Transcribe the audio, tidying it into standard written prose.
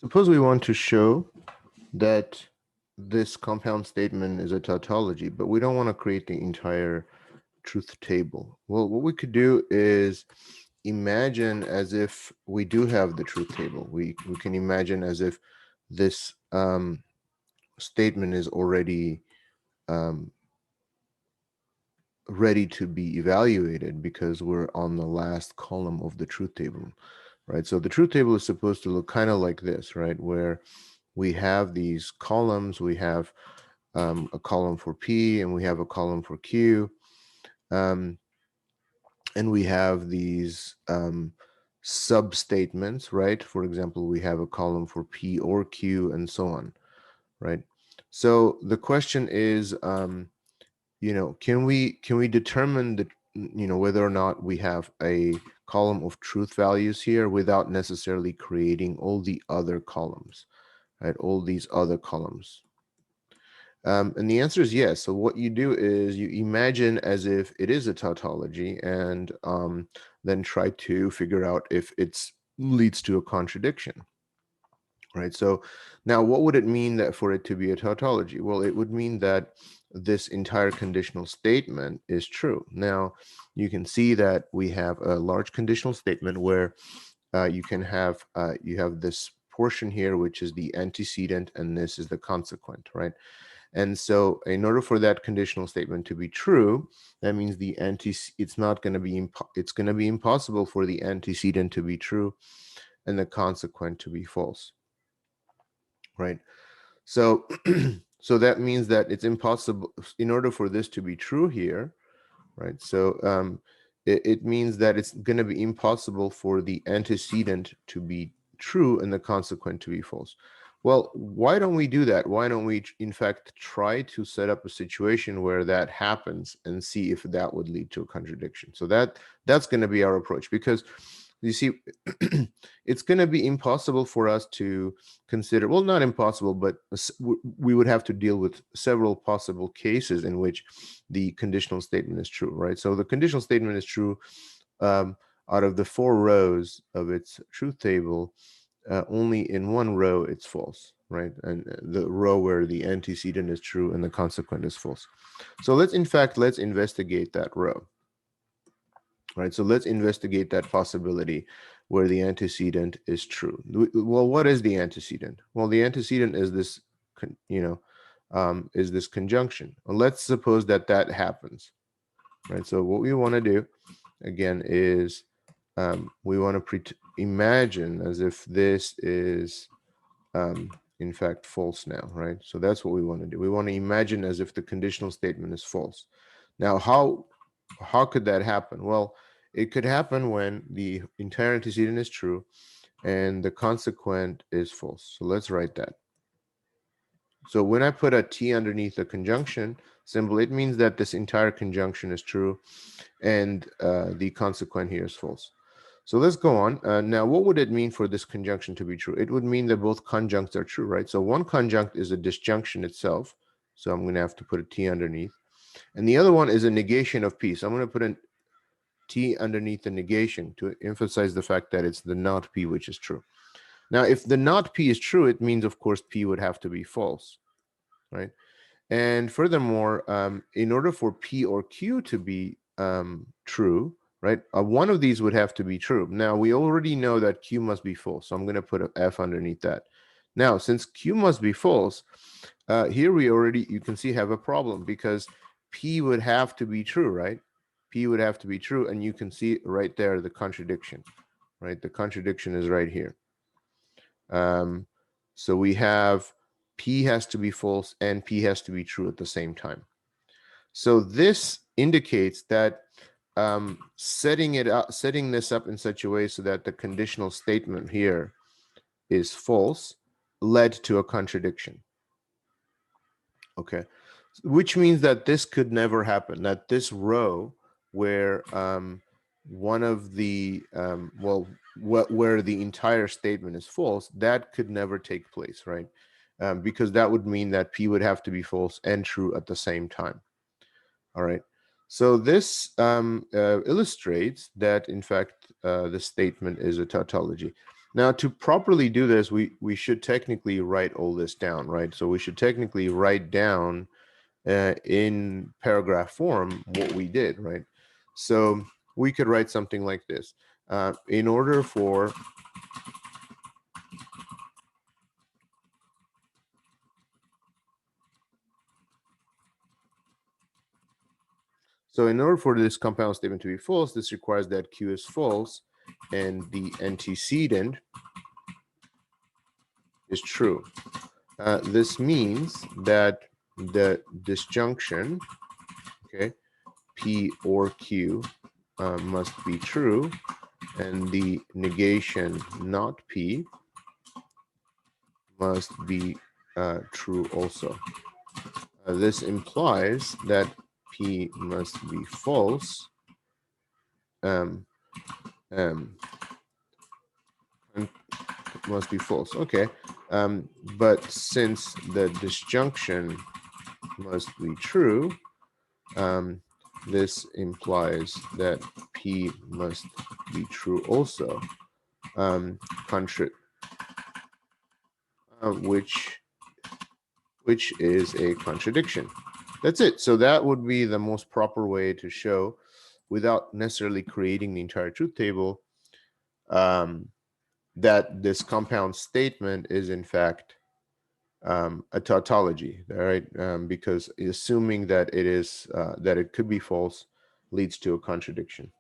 Suppose we want to show that this compound statement is a tautology, but we don't want to create the entire truth table. Well, what we could do is imagine as if we do have the truth table. We can imagine as if this statement is already ready to be evaluated because we're on the last column of the truth table, right? So the truth table is supposed to look kind of like this, right? Where we have these columns, we have a column for P and we have a column for Q. And we have these sub-statements, right? For example, we have a column for P or Q and so on, right? So the question is, can we determine the, whether or not we have a column of truth values here without necessarily creating all the other columns, right? All these other columns. And the answer is yes. So what you do is you imagine as if it is a tautology and then try to figure out if it leads to a contradiction, right? So now what would it mean that for it to be a tautology? Well, it would mean that this entire conditional statement is true. Now you can see that we have a large conditional statement where you have this portion here, which is the antecedent, and this is the consequent, right? And so in order for that conditional statement to be true, that means it's going to be impossible for the antecedent to be true and the consequent to be false, right? So so that means that it's impossible in order for this to be true here, right? So it means that it's going to be impossible for the antecedent to be true and the consequent to be false. Well, why don't we do that? Why don't we, in fact, try to set up a situation where that happens and see if that would lead to a contradiction? So that's going to be our approach, because you see, it's going to be impossible for us to consider, well, not impossible, but we would have to deal with several possible cases in which the conditional statement is true, right? So the conditional statement is true out of the 4 rows of its truth table. Only in one row it's false, right? And the row where the antecedent is true and the consequent is false. So let's investigate that row. Right, so let's investigate that possibility where the antecedent is true. Well, what is the antecedent? Well, the antecedent is this, is this conjunction. Well, let's suppose that happens, right? So what we want to do, again, is we want to imagine as if this is, in fact, false now, right? So that's what we want to do. We want to imagine as if the conditional statement is false. Now, how could that happen? Well, it could happen when the entire antecedent is true and the consequent is false. So let's write that. So when I put a T underneath the conjunction symbol, it means that this entire conjunction is true and the consequent here is false. So let's go on. Now, what would it mean for this conjunction to be true? It would mean that both conjuncts are true, right? So one conjunct is a disjunction itself. So I'm going to have to put a T underneath. And the other one is a negation of P. So I'm going to put a T underneath the negation to emphasize the fact that it's the not P which is true. Now, if the not P is true, it means, of course, P would have to be false, right? And furthermore, in order for P or Q to be true, right, one of these would have to be true. Now, we already know that Q must be false, so I'm going to put an F underneath that. Now, since Q must be false, here you can see, have a problem, because P would have to be true, right? P would have to be true, and you can see right there the contradiction, right? The contradiction is right here. So we have P has to be false and P has to be true at the same time. So this indicates that setting this up in such a way so that the conditional statement here is false led to a contradiction. Okay, which means that this could never happen, that this row where one of the where the entire statement is false, that could never take place, right? Because that would mean that P would have to be false and true at the same time. All right, so this illustrates that, in fact, the statement is a tautology. Now, to properly do this, we should technically write all this down, right? So we should technically write down in paragraph form what we did, right? So we could write something like this. In order for this compound statement to be false, this requires that Q is false and the antecedent is true. This means that the disjunction, okay, P or Q must be true, and the negation not P must be true also. This implies that P must be false. Um, um, must be false. Okay. But since the disjunction must be true, this implies that P must be true also. Which is a contradiction. That's it. So that would be the most proper way to show, without necessarily creating the entire truth table, that this compound statement is in fact a tautology, right? Because assuming that it is that it could be false leads to a contradiction.